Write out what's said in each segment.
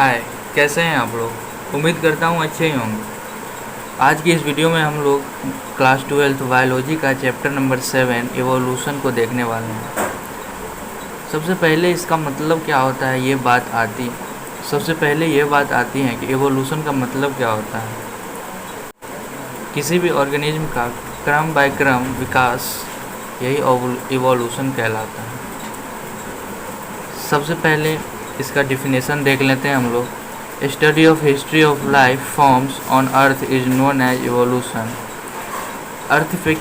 हाय, कैसे हैं आप लोग। उम्मीद करता हूँ अच्छे ही होंगे। आज की इस वीडियो में हम लोग क्लास 12 बायोलॉजी का चैप्टर नंबर 7 इवोल्यूशन को देखने वाले हैं। सबसे पहले इसका मतलब क्या होता है सबसे पहले ये बात आती है कि इवोल्यूशन का मतलब क्या होता है। किसी भी ऑर्गेनिज्म का क्रम बाय क्रम विकास, यही इवोल्यूशन कहलाता है। सबसे पहले इसका डिफिनेशन देख लेते हैं हम लोग। Study of history of life forms on earth is known as evolution. Earth पे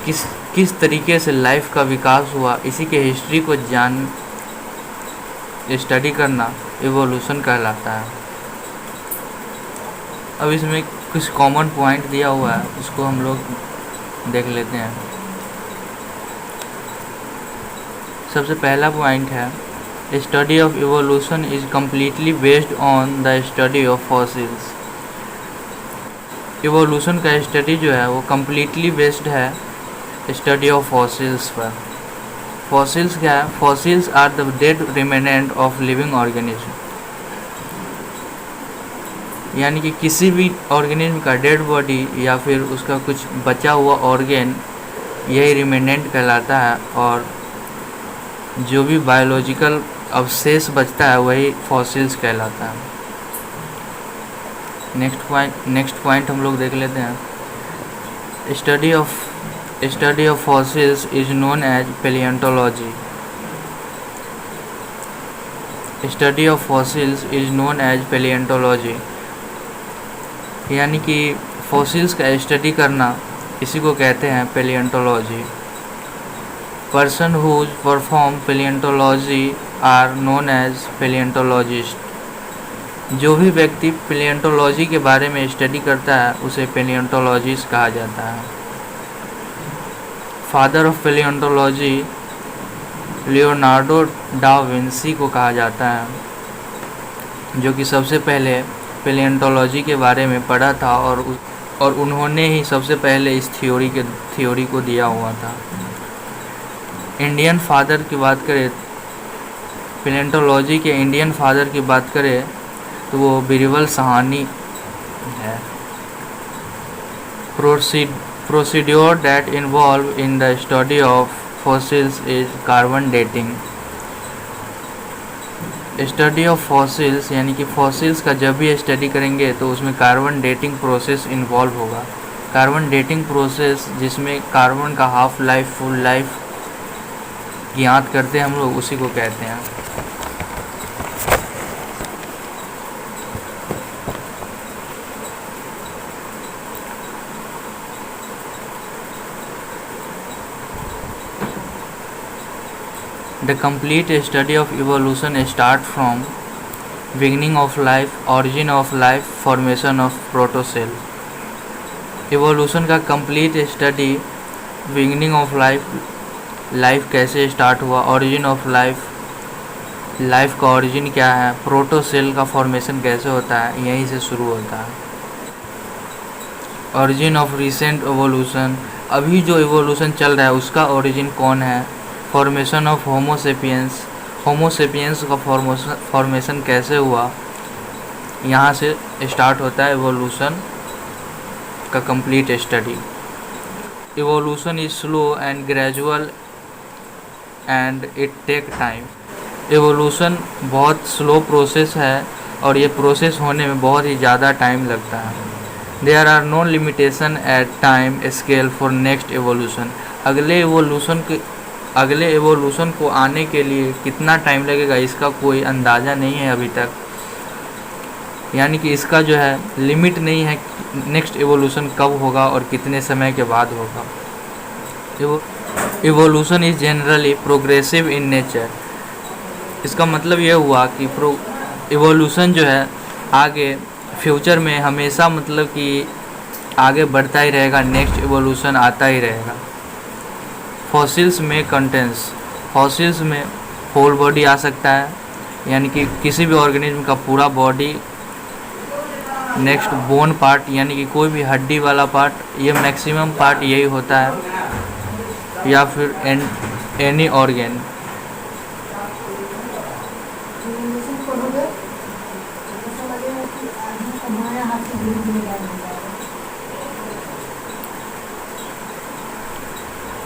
किस तरीके से लाइफ का विकास हुआ, इसी के हिस्ट्री को स्टडी करना इवोल्यूशन कहलाता है। अब इसमें कुछ कॉमन पॉइंट दिया हुआ है, उसको हम लोग देख लेते हैं। सबसे पहला पॉइंट है, study of evolution is completely based on the study of fossils. Evolution का स्टडी जो है वो कम्प्लीटली बेस्ड है स्टडी ऑफ फॉसिल्स पर। फॉसिल्स क्या है? Fossils are the dead remnant of living organism, यानी कि किसी भी ऑर्गेनिज्म का डेड बॉडी या फिर उसका कुछ बचा हुआ ऑर्गेन, यही रिमेनेंट कहलाता है। और जो भी बायोलॉजिकल अवशेष बचता है वही फॉसिल्स कहलाता है। नेक्स्ट पॉइंट हम लोग देख लेते हैं। Study of fossils is known as palaeontology. Study of fossils is known as palaeontology, यानी कि फॉसिल्स का स्टडी करना, इसी को कहते हैं palaeontology. Person whose perform palaeontology are known as palaeontologist. जो भी व्यक्ति पैलियोंटोलॉजी के बारे में स्टडी करता है उसे पैलियोंटोलॉजिस्ट कहा जाता है। Father of palaeontology Leonardo da Vinci को कहा जाता है, जो कि सबसे पहले पैलियोंटोलॉजी के बारे में पढ़ा था और उन्होंने ही सबसे पहले इस थ्योरी को दिया हुआ था। इंडियन फादर की बात करें, पैलियोंटोलॉजी के इंडियन फादर की बात करें तो वो बीरबल साहनी है। Procedure that involve in the study of fossils is carbon dating. Study of fossils यानी कि फॉसिल्स का जब भी स्टडी करेंगे तो उसमें कार्बन डेटिंग प्रोसेस इन्वॉल्व होगा। कार्बन डेटिंग प्रोसेस जिसमें कार्बन का हाफ लाइफ, फुल लाइफ ज्ञात करते हैं हम लोग, उसी को कहते हैं। The complete study of evolution start from beginning of life, origin of life, formation of protocell। evolution का complete study beginning of life कैसे स्टार्ट हुआ, ओरिजिन ऑफ लाइफ का ओरिजिन क्या है, प्रोटोसेल का फॉर्मेशन कैसे होता है, यहीं से शुरू होता है। ओरिजिन ऑफ रिसेंट एवोल्यूशन, अभी जो एवोल्यूशन चल रहा है उसका ओरिजिन कौन है। फॉर्मेशन ऑफ होमोसेपियंस का फॉर्मेशन कैसे हुआ, यहाँ से स्टार्ट होता है एवोल्यूशन का complete study. Evolution is slow and gradual and it take time. Evolution बहुत स्लो प्रोसेस है और ये प्रोसेस होने में बहुत ही ज़्यादा टाइम लगता है। There are no limitation at time scale for next evolution. अगले एवोल्यूशन को आने के लिए कितना टाइम लगेगा इसका कोई अंदाज़ा नहीं है अभी तक, यानी कि इसका जो है लिमिट नहीं है नेक्स्ट एवोल्यूशन कब होगा और कितने समय के बाद होगा। Evolution is generally progressive in nature. इसका मतलब ये हुआ कि एवोल्यूशन जो है आगे फ्यूचर में हमेशा मतलब कि आगे बढ़ता ही रहेगा, नेक्स्ट एवोल्यूशन आता ही रहेगा। फॉसिल्स में कंटेंट्स, फॉसिल्स में होल बॉडी आ सकता है, यानी कि किसी भी ऑर्गेनिज्म का पूरा बॉडी। नेक्स्ट बोन पार्ट, यानी कि कोई भी हड्डी वाला पार्ट, ये मैक्सिमम पार्ट यही होता है, या फिर any organ.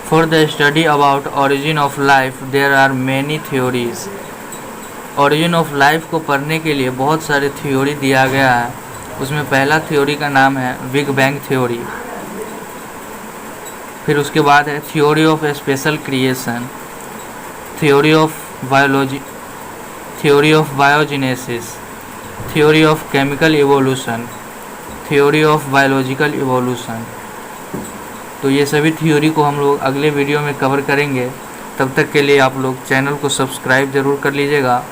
For the study about origin of life, there are many theories. origin of life को पढ़ने के लिए बहुत सारे थ्योरी दिया गया है। उसमें पहला थ्योरी का नाम है बिग बैंग थ्योरी। फिर उसके बाद है theory of special creation, theory of biology, theory of biogenesis, theory of chemical evolution, theory of biological evolution. तो ये सभी थ्योरी को हम लोग अगले वीडियो में कवर करेंगे। तब तक के लिए आप लोग चैनल को सब्सक्राइब ज़रूर कर लीजिएगा